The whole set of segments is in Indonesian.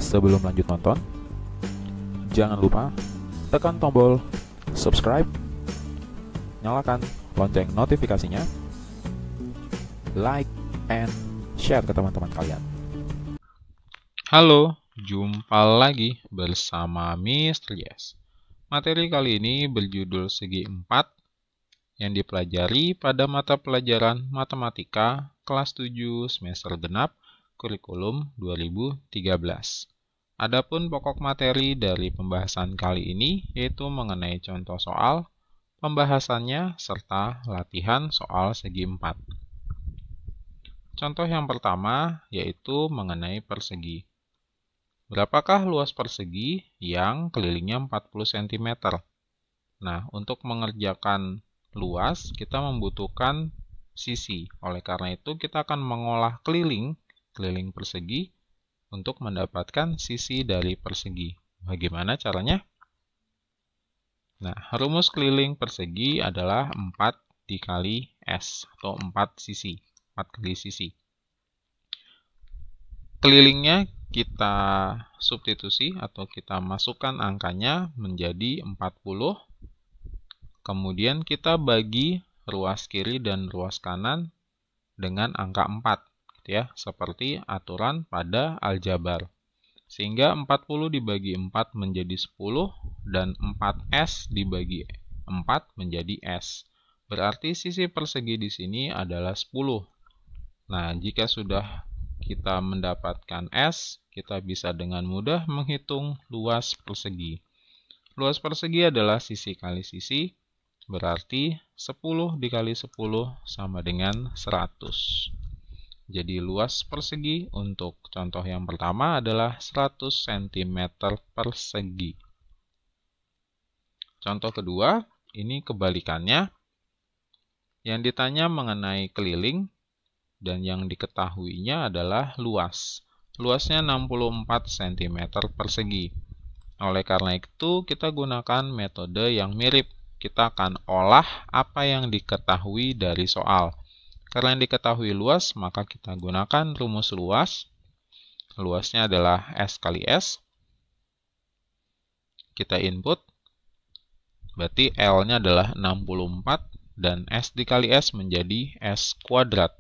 Sebelum lanjut nonton, jangan lupa tekan tombol subscribe, nyalakan lonceng notifikasinya, like, and share ke teman-teman kalian. Halo, jumpa lagi bersama Mr. Yes. Materi kali ini berjudul Segi 4 yang dipelajari pada mata pelajaran Matematika kelas 7 semester genap kurikulum 2013. Adapun pokok materi dari pembahasan kali ini yaitu mengenai contoh soal, pembahasannya, serta latihan soal segi 4. Contoh yang pertama yaitu mengenai persegi. Berapakah luas persegi yang kelilingnya 40 cm? Nah, untuk mengerjakan luas, kita membutuhkan sisi. Oleh karena itu, kita akan mengolah keliling persegi untuk mendapatkan sisi dari persegi. Bagaimana caranya? Nah, rumus keliling persegi adalah 4 dikali S, atau 4 sisi. 4 kali sisi. Kelilingnya kita substitusi atau kita masukkan angkanya menjadi 40. Kemudian kita bagi ruas kiri dan ruas kanan dengan angka 4. Ya, seperti aturan pada aljabar. Sehingga 40 dibagi 4 menjadi 10 dan 4S dibagi 4 menjadi S. Berarti sisi persegi di sini adalah 10. Nah, jika sudah kita mendapatkan S, kita bisa dengan mudah menghitung luas persegi. Luas persegi adalah sisi kali sisi, berarti 10 dikali 10 sama dengan 100. Jadi luas persegi untuk contoh yang pertama adalah 100 cm persegi. Contoh kedua, ini kebalikannya. Yang ditanya mengenai keliling dan yang diketahuinya adalah luas. Luasnya 64 cm persegi. Oleh karena itu, kita gunakan metode yang mirip. Kita akan olah apa yang diketahui dari soal. Karena yang diketahui luas, maka kita gunakan rumus luas. Luasnya adalah S kali S. Kita input. Berarti L-nya adalah 64 dan S dikali S menjadi S kuadrat.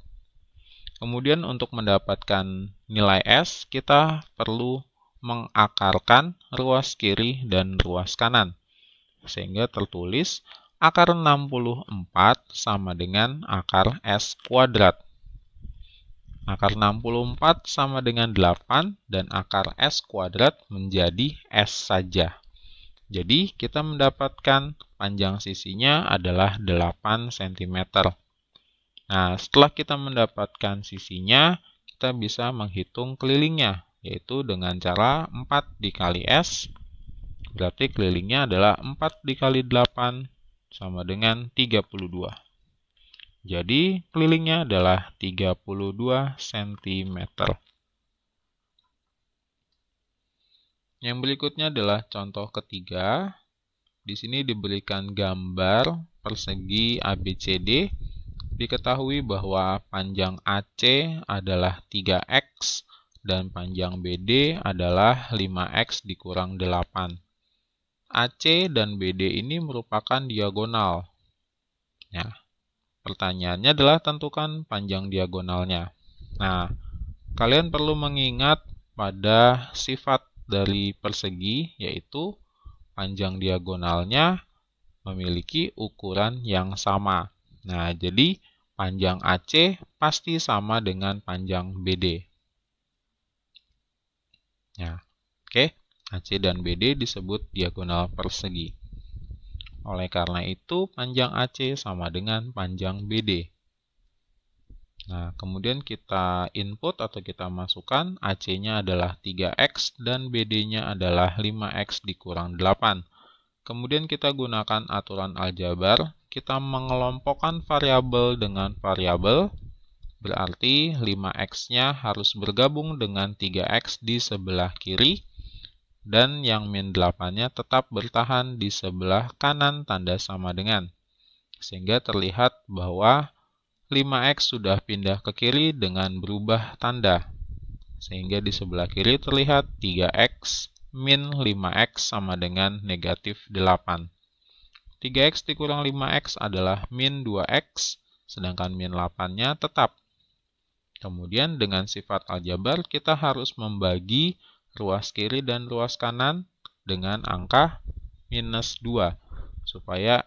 Kemudian untuk mendapatkan nilai S, kita perlu mengakarkan ruas kiri dan ruas kanan. Sehingga tertulis akar 64 sama dengan akar S kuadrat. Akar 64 sama dengan 8 dan akar S kuadrat menjadi S saja. Jadi kita mendapatkan panjang sisinya adalah 8 cm. Nah, setelah kita mendapatkan sisinya, kita bisa menghitung kelilingnya, yaitu dengan cara 4 dikali S. Berarti kelilingnya adalah 4 dikali 8 sama dengan 32. Jadi kelilingnya adalah 32 cm. Yang berikutnya adalah contoh ketiga. Di sini diberikan gambar persegi ABCD. Diketahui bahwa panjang AC adalah 3X dan panjang BD adalah 5X dikurang 8. AC dan BD ini merupakan diagonal. Ya, pertanyaannya adalah tentukan panjang diagonalnya. Nah, kalian perlu mengingat pada sifat dari persegi, yaitu panjang diagonalnya memiliki ukuran yang sama. Nah, jadi panjang AC pasti sama dengan panjang BD. Ya, oke. AC dan BD disebut diagonal persegi. Oleh karena itu, panjang AC sama dengan panjang BD. Nah, kemudian kita input atau kita masukkan, AC-nya adalah 3X dan BD-nya adalah 5X dikurang 8. Kemudian kita gunakan aturan aljabar, kita mengelompokkan variabel dengan variabel, berarti 5X-nya harus bergabung dengan 3X di sebelah kiri, dan yang min 8-nya tetap bertahan di sebelah kanan tanda sama dengan. Sehingga terlihat bahwa 5X sudah pindah ke kiri dengan berubah tanda. sehingga di sebelah kiri terlihat 3x min 5x sama dengan negatif 8. 3x dikurang 5x adalah min 2x, sedangkan min 8-nya tetap. Kemudian dengan sifat aljabar kita harus membagi ruas kiri dan ruas kanan dengan angka minus 2 supaya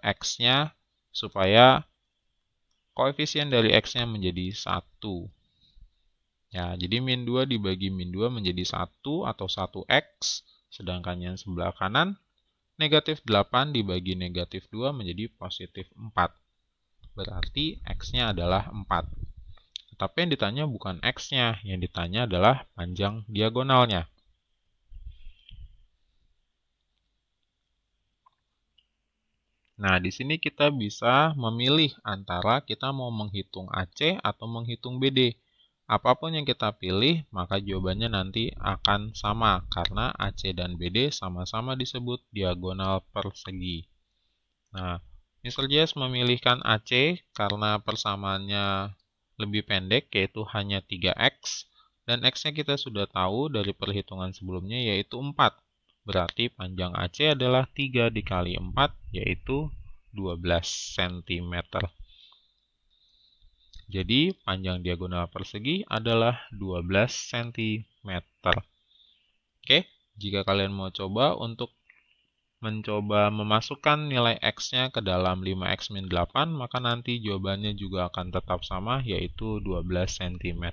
koefisien dari x-nya menjadi 1. Ya, jadi min 2 dibagi min 2 menjadi 1 atau 1x, sedangkan yang sebelah kanan negatif 8 dibagi negatif 2 menjadi positif 4. Berarti x-nya adalah 4. Tapi yang ditanya bukan x-nya, yang ditanya adalah panjang diagonalnya. Nah, di sini kita bisa memilih antara kita mau menghitung AC atau menghitung BD. Apapun yang kita pilih, maka jawabannya nanti akan sama, karena AC dan BD sama-sama disebut diagonal persegi. Nah, Mr. Jess memilihkan AC karena persamaannya lebih pendek, yaitu hanya 3x, dan x-nya kita sudah tahu dari perhitungan sebelumnya, yaitu 4. Berarti panjang AC adalah 3 dikali 4, yaitu 12 cm. Jadi, panjang diagonal persegi adalah 12 cm. Oke, jika kalian mau coba untuk mencoba memasukkan nilai x-nya ke dalam 5x min 8, maka nanti jawabannya juga akan tetap sama, yaitu 12 cm.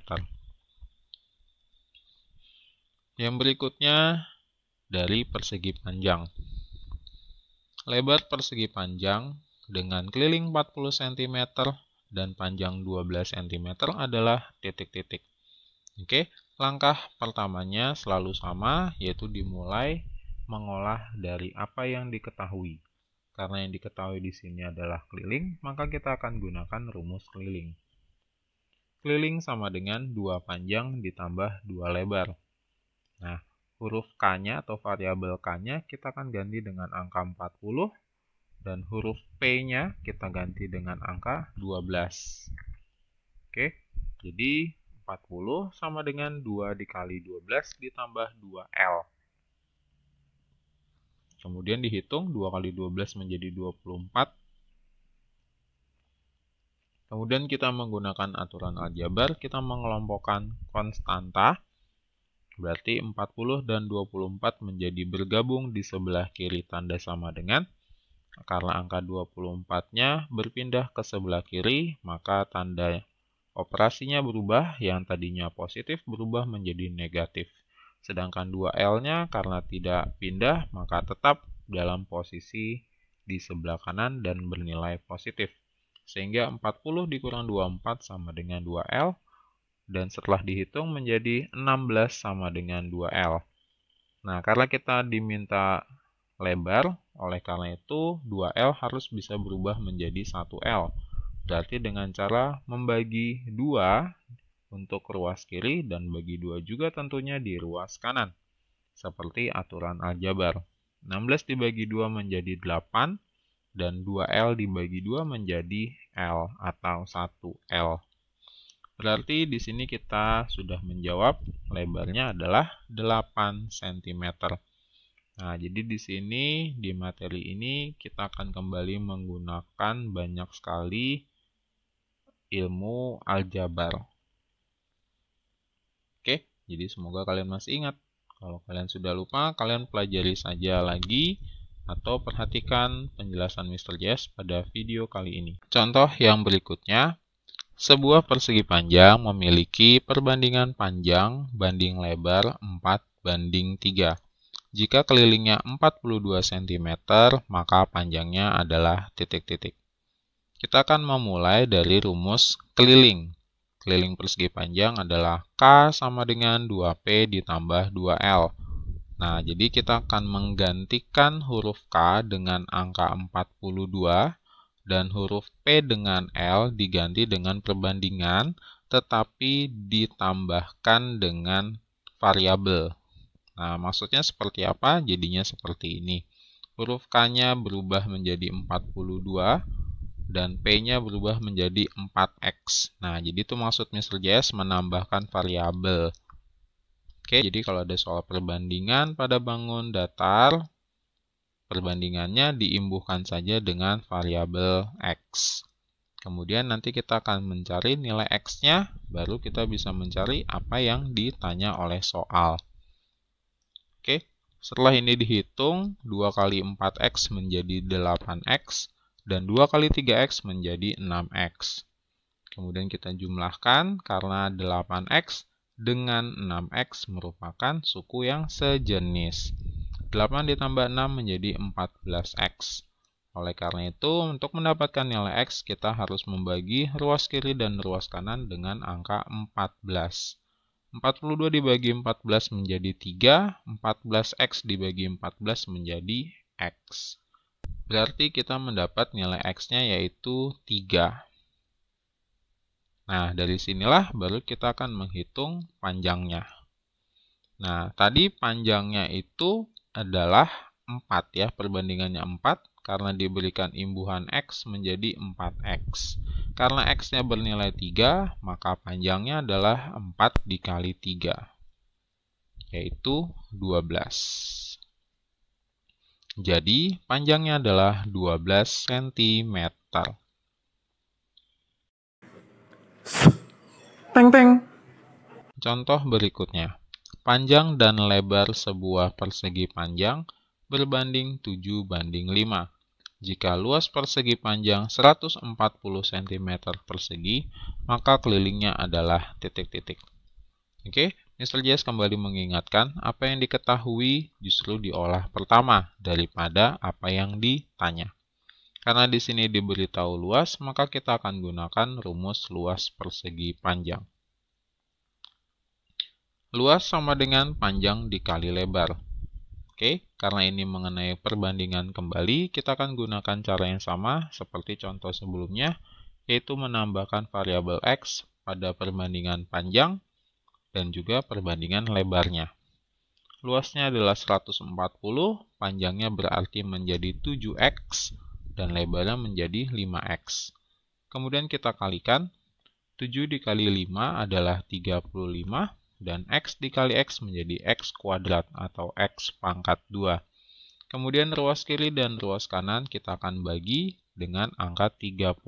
Yang berikutnya dari persegi panjang. Lebar persegi panjang dengan keliling 40 cm dan panjang 12 cm adalah titik-titik. Oke, langkah pertamanya selalu sama, yaitu dimulai mengolah dari apa yang diketahui. Karena yang diketahui di sini adalah keliling, maka kita akan gunakan rumus keliling. Keliling sama dengan 2 panjang ditambah 2 lebar. Nah, huruf K-nya atau variabel K-nya kita akan ganti dengan angka 40, dan huruf P-nya kita ganti dengan angka 12. Oke, jadi 40 sama dengan 2 dikali 12 ditambah 2L. Kemudian dihitung 2 kali 12 menjadi 24. Kemudian kita menggunakan aturan aljabar, kita mengelompokkan konstanta. Berarti 40 dan 24 menjadi bergabung di sebelah kiri tanda sama dengan. Karena angka 24-nya berpindah ke sebelah kiri, maka tanda operasinya berubah, yang tadinya positif berubah menjadi negatif. Sedangkan 2L-nya karena tidak pindah, maka tetap dalam posisi di sebelah kanan dan bernilai positif. Sehingga 40 dikurang 24 sama dengan 2L, dan setelah dihitung menjadi 16 sama dengan 2L. Nah, karena kita diminta lebar, oleh karena itu 2L harus bisa berubah menjadi 1L. Berarti dengan cara membagi 2 untuk ruas kiri dan bagi 2 juga tentunya di ruas kanan. Seperti aturan aljabar. 16 dibagi 2 menjadi 8 dan 2L dibagi 2 menjadi L atau 1L. Berarti di sini kita sudah menjawab lebarnya adalah 8 cm. Nah, jadi di sini di materi ini kita akan kembali menggunakan banyak sekali ilmu aljabar. Oke, jadi semoga kalian masih ingat. Kalau kalian sudah lupa, kalian pelajari saja lagi atau perhatikan penjelasan Mr. Jess pada video kali ini. Contoh yang berikutnya, sebuah persegi panjang memiliki perbandingan panjang banding lebar 4:3. Jika kelilingnya 42 cm, maka panjangnya adalah titik-titik. Kita akan memulai dari rumus keliling. Keliling persegi panjang adalah K sama dengan 2P ditambah 2L. Nah, jadi kita akan menggantikan huruf K dengan angka 42 dan huruf P dengan L diganti dengan perbandingan, tetapi ditambahkan dengan variabel. Nah, maksudnya seperti apa? Jadinya seperti ini. Huruf K-nya berubah menjadi 42 dan P-nya berubah menjadi 4X. Nah, jadi itu maksud Mr. Jess menambahkan variabel. Oke, jadi kalau ada soal perbandingan pada bangun datar, perbandingannya diimbuhkan saja dengan variabel X. Kemudian nanti kita akan mencari nilai X-nya, baru kita bisa mencari apa yang ditanya oleh soal. Oke, setelah ini dihitung, 2 kali 4X menjadi 8X, dan 2 kali 3X menjadi 6X. Kemudian kita jumlahkan karena 8X dengan 6X merupakan suku yang sejenis. 8 ditambah 6 menjadi 14X. Oleh karena itu, untuk mendapatkan nilai X, kita harus membagi ruas kiri dan ruas kanan dengan angka 14. 42 dibagi 14 menjadi 3, 14X dibagi 14 menjadi X. Berarti kita mendapat nilai X-nya yaitu 3. Nah, dari sinilah baru kita akan menghitung panjangnya. Nah, tadi panjangnya itu adalah 4 ya, perbandingannya 4 karena diberikan imbuhan X menjadi 4X. Karena X-nya bernilai 3, maka panjangnya adalah 4 dikali 3, yaitu 12. Jadi, panjangnya adalah 12 cm. Teng teng. Contoh berikutnya. Panjang dan lebar sebuah persegi panjang berbanding 7:5. Jika luas persegi panjang 140 cm persegi, maka kelilingnya adalah titik-titik. Oke, Mr. Jess kembali mengingatkan apa yang diketahui justru diolah pertama daripada apa yang ditanya. Karena di sini diberitahu luas, maka kita akan gunakan rumus luas persegi panjang. Luas sama dengan panjang dikali lebar. Oke, karena ini mengenai perbandingan kembali, kita akan gunakan cara yang sama seperti contoh sebelumnya, yaitu menambahkan variabel X pada perbandingan panjang dan juga perbandingan lebarnya. Luasnya adalah 140, panjangnya berarti menjadi 7X, dan lebarnya menjadi 5X. Kemudian kita kalikan, 7 dikali 5 adalah 35, dan X dikali X menjadi X kuadrat atau X pangkat 2. Kemudian ruas kiri dan ruas kanan kita akan bagi dengan angka 35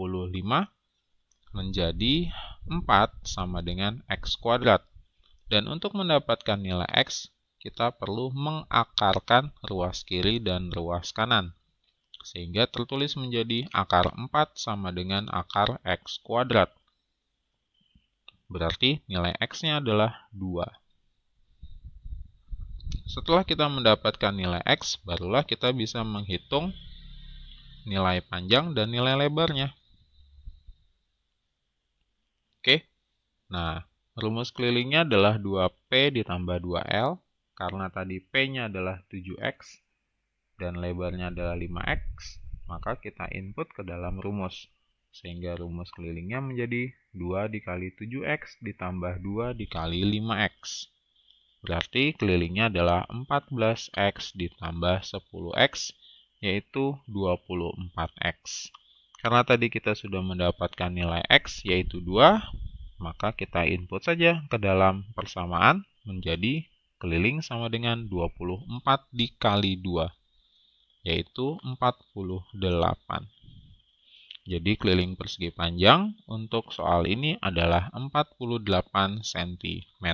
menjadi 4 sama dengan X kuadrat. Dan untuk mendapatkan nilai X, kita perlu mengakarkan ruas kiri dan ruas kanan. Sehingga tertulis menjadi akar 4 sama dengan akar X kuadrat. Berarti nilai X-nya adalah 2. Setelah kita mendapatkan nilai X, barulah kita bisa menghitung nilai panjang dan nilai lebarnya. Oke, nah rumus kelilingnya adalah 2P ditambah 2L, karena tadi P-nya adalah 7X dan lebarnya adalah 5X, maka kita input ke dalam rumus. Sehingga rumus kelilingnya menjadi 2 dikali 7X ditambah 2 dikali 5X. Berarti kelilingnya adalah 14X ditambah 10X, yaitu 24X. Karena tadi kita sudah mendapatkan nilai X, yaitu 2, maka kita input saja ke dalam persamaan menjadi keliling sama dengan 24 dikali 2, yaitu 48. Jadi keliling persegi panjang untuk soal ini adalah 48 cm.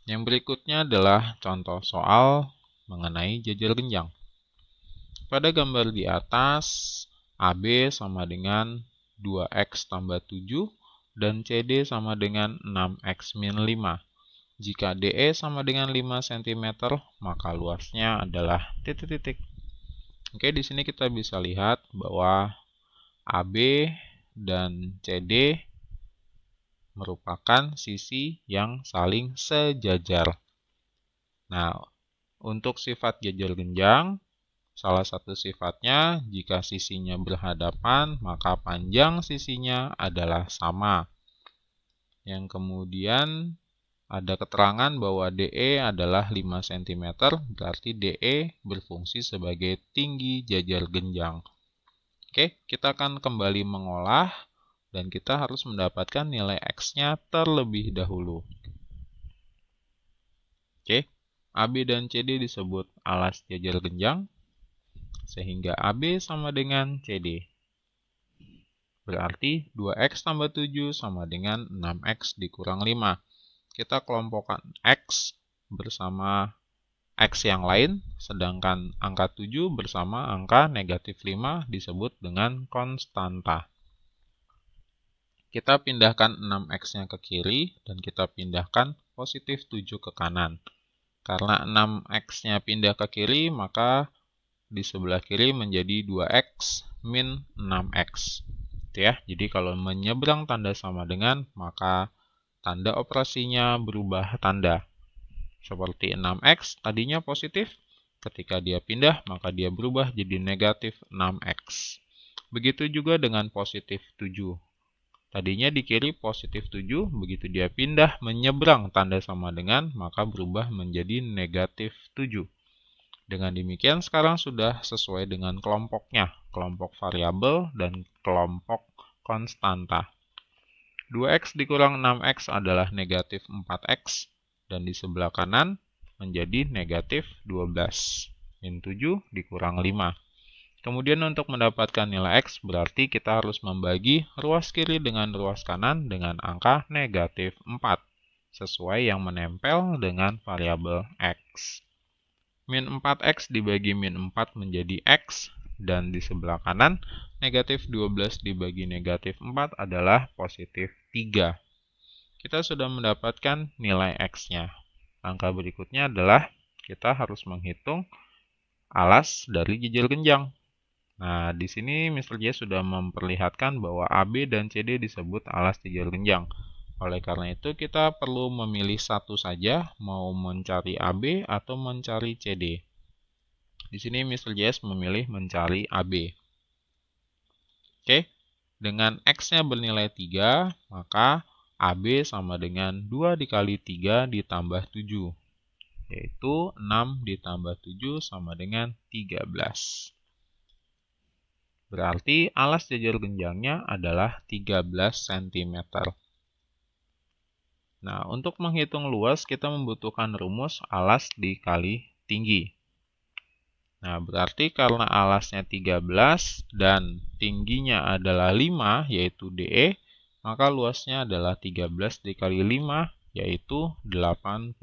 Yang berikutnya adalah contoh soal mengenai jajar genjang. Pada gambar di atas, AB sama dengan 2X tambah 7 dan CD sama dengan 6X min 5. Jika DE sama dengan 5 cm, maka luasnya adalah titik-titik. Oke, di sini kita bisa lihat bahwa AB dan CD merupakan sisi yang saling sejajar. Nah, untuk sifat jajar genjang, salah satu sifatnya jika sisinya berhadapan, maka panjang sisinya adalah sama. Yang kemudian ada keterangan bahwa DE adalah 5 cm, berarti DE berfungsi sebagai tinggi jajar genjang. Oke, kita akan kembali mengolah, dan kita harus mendapatkan nilai X-nya terlebih dahulu. Oke, AB dan CD disebut alas jajar genjang, sehingga AB sama dengan CD. Berarti 2X tambah 7 sama dengan 6X dikurang 5. Kita kelompokkan X bersama X yang lain, sedangkan angka 7 bersama angka negatif 5 disebut dengan konstanta. Kita pindahkan 6X-nya ke kiri, dan kita pindahkan positif 7 ke kanan. Karena 6X-nya pindah ke kiri, maka di sebelah kiri menjadi 2X min 6X. Itu ya. Jadi kalau menyeberang tanda sama dengan, maka tanda operasinya berubah tanda. Seperti 6X tadinya positif, ketika dia pindah, maka dia berubah jadi negatif 6X. Begitu juga dengan positif 7. Tadinya di kiri positif 7, begitu dia pindah menyeberang tanda sama dengan, maka berubah menjadi negatif 7. Dengan demikian sekarang sudah sesuai dengan kelompoknya, kelompok variabel dan kelompok konstanta. 2X dikurang 6X adalah negatif 4X, dan di sebelah kanan menjadi negatif 12. Min 7 dikurang 5. Kemudian untuk mendapatkan nilai X berarti kita harus membagi ruas kiri dengan ruas kanan dengan angka negatif 4, sesuai yang menempel dengan variabel X. Min 4X dibagi min 4 menjadi X, dan di sebelah kanan negatif 12 dibagi negatif 4 adalah positif 3. Kita sudah mendapatkan nilai X-nya. Langkah berikutnya adalah kita harus menghitung alas dari jajar genjang. Nah, di sini Mr. J sudah memperlihatkan bahwa AB dan CD disebut alas jajar genjang. Oleh karena itu, kita perlu memilih satu saja, mau mencari AB atau mencari CD. Di sini Mr. J memilih mencari AB. Oke, dengan X-nya bernilai 3, maka AB sama dengan 2 dikali 3 ditambah 7. Yaitu 6 ditambah 7 sama dengan 13. Berarti alas jajar genjangnya adalah 13 cm. Nah, untuk menghitung luas kita membutuhkan rumus alas dikali tinggi. Nah, berarti karena alasnya 13 dan tingginya adalah 5, yaitu DE, maka luasnya adalah 13 dikali 5, yaitu 85.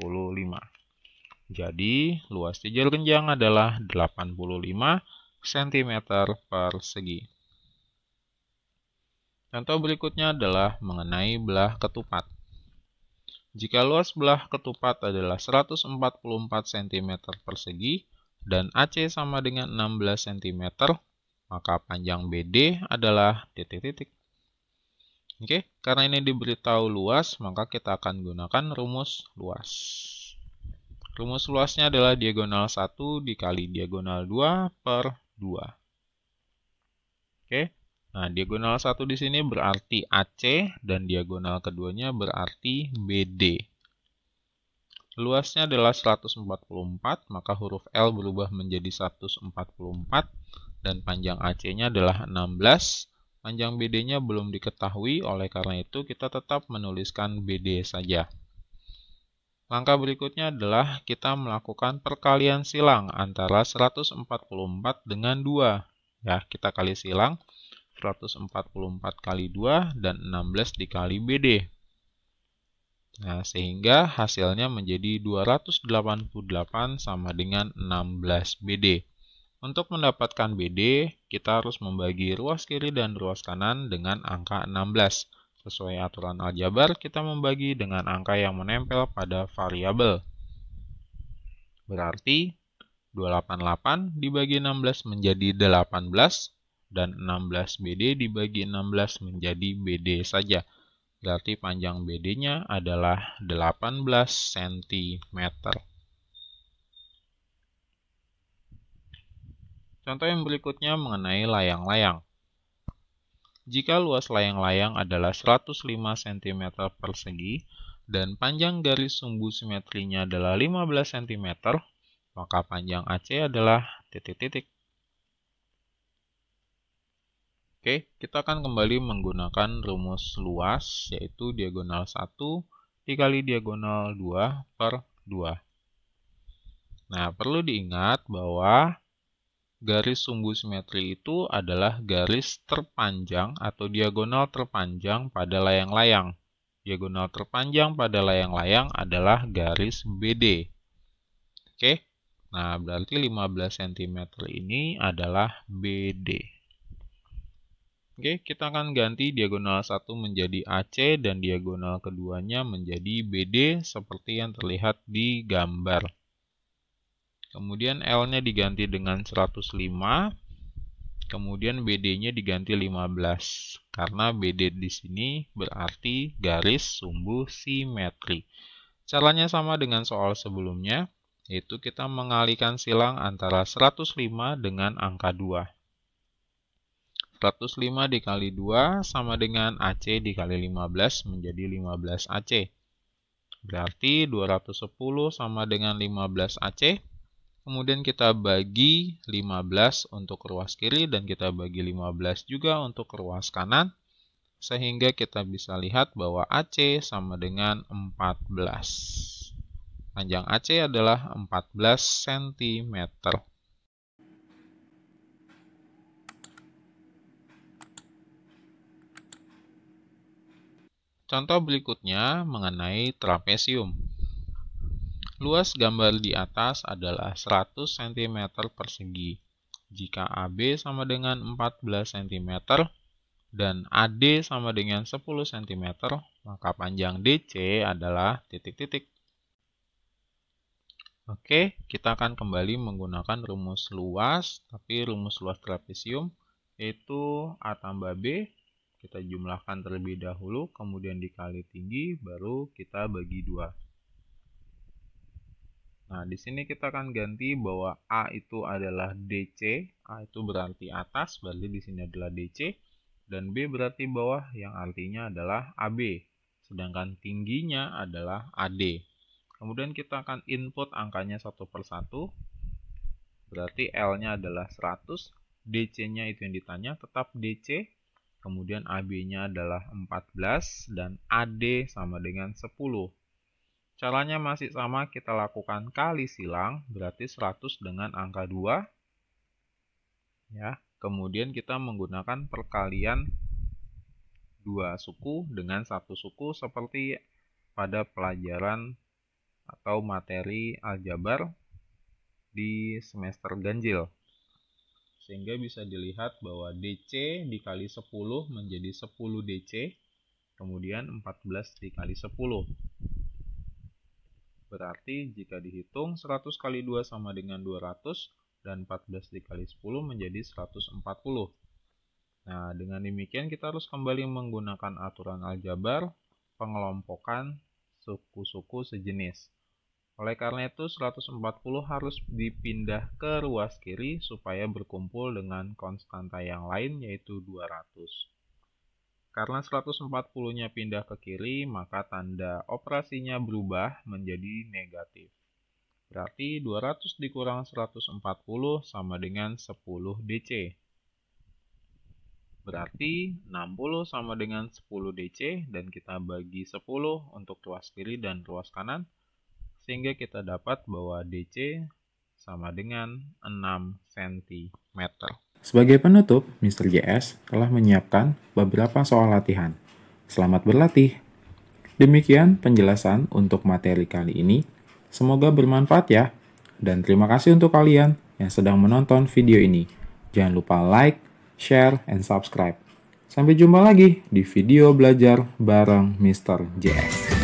Jadi, luas jajar genjang adalah 85 cm persegi. Contoh berikutnya adalah mengenai belah ketupat. Jika luas belah ketupat adalah 144 cm persegi dan AC sama dengan 16 cm, maka panjang BD adalah titik-titik. Oke, karena ini diberitahu luas, maka kita akan gunakan rumus luas. Rumus luasnya adalah diagonal 1 dikali diagonal 2 per 2. Oke, nah diagonal 1 di sini berarti AC dan diagonal keduanya berarti BD. Luasnya adalah 144, maka huruf L berubah menjadi 144 dan panjang AC-nya adalah 16. Panjang BD-nya belum diketahui, oleh karena itu kita tetap menuliskan BD saja. Langkah berikutnya adalah kita melakukan perkalian silang antara 144 dengan 2. Ya, kita kali silang 144 kali 2 dan 16 dikali BD. Nah, sehingga hasilnya menjadi 288 sama dengan 16 BD. Untuk mendapatkan BD, kita harus membagi ruas kiri dan ruas kanan dengan angka 16. Sesuai aturan aljabar, kita membagi dengan angka yang menempel pada variabel. Berarti 288 dibagi 16 menjadi 18, dan 16 BD dibagi 16 menjadi BD saja. Berarti panjang BD-nya adalah 18 cm. Contoh yang berikutnya mengenai layang-layang. Jika luas layang-layang adalah 105 cm persegi dan panjang garis sumbu simetrinya adalah 15 cm, maka panjang AC adalah titik-titik. Oke, kita akan kembali menggunakan rumus luas, yaitu diagonal 1 dikali diagonal 2 per 2. Nah, perlu diingat bahwa garis sumbu simetri itu adalah garis terpanjang atau diagonal terpanjang pada layang-layang. Diagonal terpanjang pada layang-layang adalah garis BD. Oke, nah berarti 15 cm ini adalah BD. Oke, kita akan ganti diagonal 1 menjadi AC dan diagonal keduanya menjadi BD seperti yang terlihat di gambar. Kemudian L-nya diganti dengan 105, kemudian BD-nya diganti 15. Karena BD di sini berarti garis sumbu simetri. Caranya sama dengan soal sebelumnya, yaitu kita mengalihkan silang antara 105 dengan angka 2. 105 dikali 2 sama dengan AC dikali 15 menjadi 15 AC. Berarti 210 sama dengan 15 AC. Kemudian kita bagi 15 untuk ruas kiri dan kita bagi 15 juga untuk ruas kanan. Sehingga kita bisa lihat bahwa AC sama dengan 14. Panjang AC adalah 14 cm. Contoh berikutnya mengenai trapesium. Luas gambar di atas adalah 100 cm persegi. Jika AB sama dengan 14 cm dan AD sama dengan 10 cm, maka panjang DC adalah titik-titik. Oke, kita akan kembali menggunakan rumus luas, tapi rumus luas trapesium yaitu A tambah B. Kita jumlahkan terlebih dahulu, kemudian dikali tinggi, baru kita bagi 2. Nah, di sini kita akan ganti bahwa A itu adalah DC, A itu berarti atas, berarti di sini adalah DC, dan B berarti bawah, yang artinya adalah AB, sedangkan tingginya adalah AD. Kemudian kita akan input angkanya satu per satu, berarti L-nya adalah 100, DC-nya itu yang ditanya, tetap DC, kemudian AB-nya adalah 14, dan AD sama dengan 10. Caranya masih sama, kita lakukan kali silang, berarti 100 dengan angka 2. Ya, kemudian kita menggunakan perkalian 2 suku dengan 1 suku seperti pada pelajaran atau materi aljabar di semester ganjil. Sehingga bisa dilihat bahwa DC dikali 10 menjadi 10 DC, kemudian 14 dikali 10. Berarti jika dihitung 100 kali 2 sama dengan 200 dan 14 dikali 10 menjadi 140. Nah, dengan demikian kita harus kembali menggunakan aturan aljabar pengelompokan suku-suku sejenis. Oleh karena itu 140 harus dipindah ke ruas kiri supaya berkumpul dengan konstanta yang lain yaitu 200. Karena 140-nya pindah ke kiri, maka tanda operasinya berubah menjadi negatif. Berarti 200 dikurang 140 sama dengan 10 DC. Berarti 60 sama dengan 10 DC, dan kita bagi 10 untuk ruas kiri dan ruas kanan, sehingga kita dapat bahwa DC sama dengan 6 cm. Sebagai penutup, Mr. JS telah menyiapkan beberapa soal latihan. Selamat berlatih! Demikian penjelasan untuk materi kali ini. Semoga bermanfaat ya. Dan terima kasih untuk kalian yang sedang menonton video ini. Jangan lupa like, share, and subscribe. Sampai jumpa lagi di video belajar bareng Mr. JS.